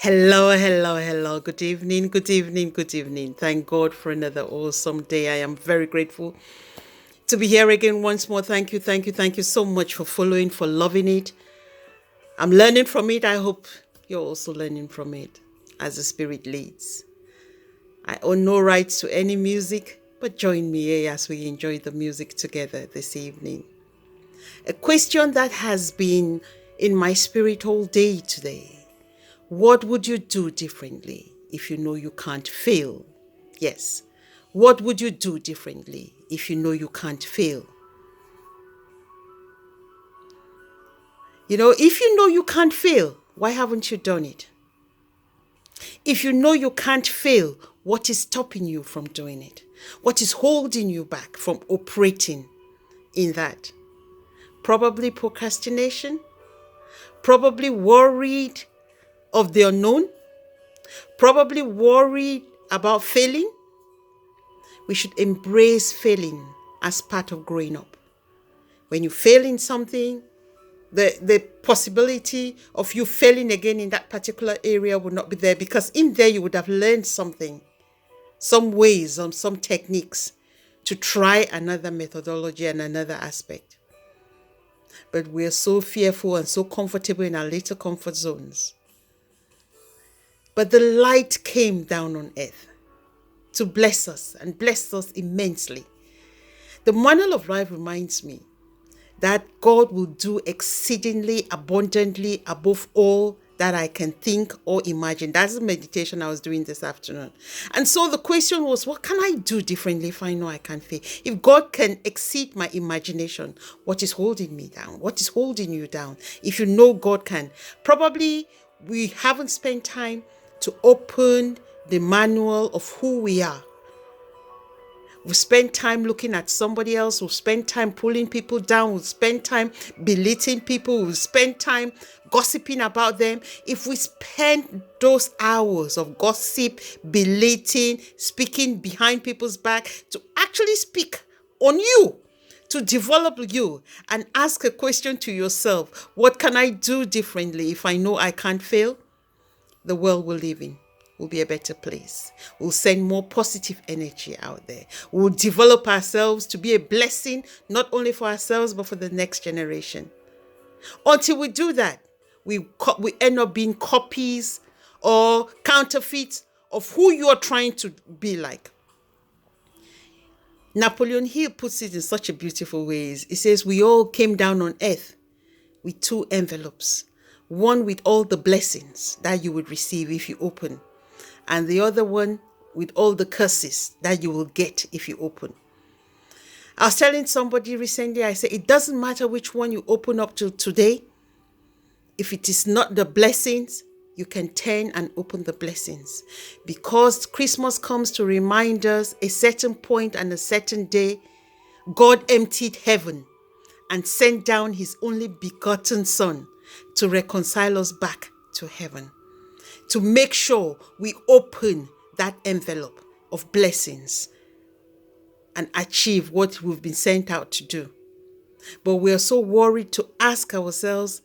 Hello, hello, hello. Good evening, good evening, good evening. Thank God for another awesome day. I am very grateful to be here again once more. Thank you, thank you, thank you so much for following, for loving it. I'm learning from it. I hope you're also learning from it as the Spirit leads. I own no rights to any music, but join me here as we enjoy the music together this evening. A question that has been in my spirit all day today. What would you do differently if you know you can't fail? Yes. What would you do differently if you know you can't fail? If you know you can't fail, why haven't you done it? If you know you can't fail, what is stopping you from doing it? What is holding you back from operating in that? Probably procrastination, probably worried of the unknown, probably worried about failing. We should embrace failing as part of growing up. When you fail in something, the possibility of you failing again in that particular area will not be there, because in there you would have learned something, some ways, some techniques to try another methodology and another aspect. But we're so fearful and so comfortable in our little comfort zones. But the light came down on earth to bless us and blessed us immensely. The manual of life reminds me that God will do exceedingly abundantly above all that I can think or imagine. That's the meditation I was doing this afternoon. And so the question was, what can I do differently if I know I can't fail? If God can exceed my imagination, what is holding me down? What is holding you down? If you know God can. Probably we haven't spent time to open the manual of who we are. We've spent time looking at somebody else. We've spent time pulling people down. We've spent time belittling people. We've spent time gossiping about them. If we spend those hours of gossip, belittling, speaking behind people's back to actually speak on you, to develop you and ask a question to yourself, what can I do differently if I know I can't fail? The world we live in will be a better place. We'll send more positive energy out there. We'll develop ourselves to be a blessing, not only for ourselves, but for the next generation. Until we do that, we end up being copies or counterfeits of who you're trying to be like. Napoleon Hill puts it in such a beautiful way. He says, we all came down on earth with two envelopes. One with all the blessings that you would receive if you open, and the other one with all the curses that you will get if you open. I was telling somebody recently, I said, it doesn't matter which one you open up to today. If it is not the blessings, you can turn and open the blessings. Because Christmas comes to remind us a certain point and a certain day, God emptied heaven and sent down his only begotten Son to reconcile us back to heaven, to make sure we open that envelope of blessings and achieve what we've been sent out to do. But we are so worried to ask ourselves,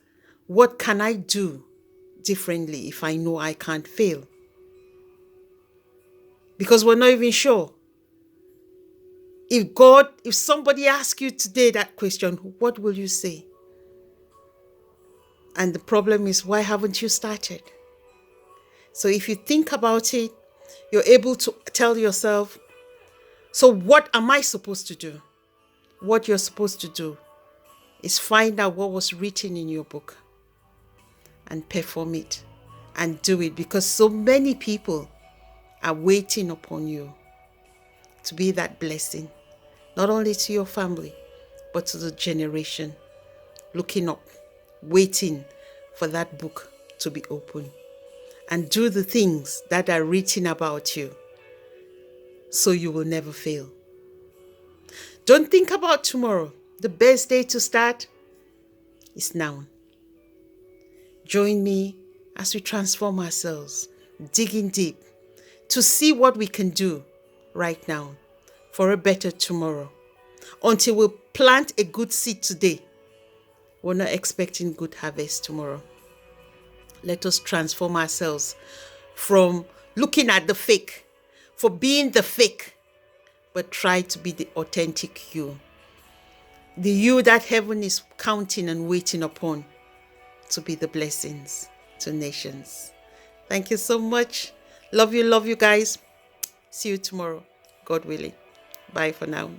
what can I do differently if I know I can't fail? Because we're not even sure. If somebody asks you today that question, what will you say? And the problem is, why haven't you started? So if you think about it, you're able to tell yourself, so what am I supposed to do? What you're supposed to do is find out what was written in your book and perform it and do it, because so many people are waiting upon you to be that blessing, not only to your family, but to the generation looking up, waiting for that book to be open. And do the things that are written about you so you will never fail. Don't think about tomorrow. The best day to start is now. Join me as we transform ourselves, digging deep to see what we can do right now for a better tomorrow. Until we plant a good seed today, we're not expecting good harvest tomorrow. Let us transform ourselves from looking at the fake, for being the fake, but try to be the authentic you. The you that heaven is counting and waiting upon to be the blessings to nations. Thank you so much. Love you guys. See you tomorrow, God willing. Bye for now.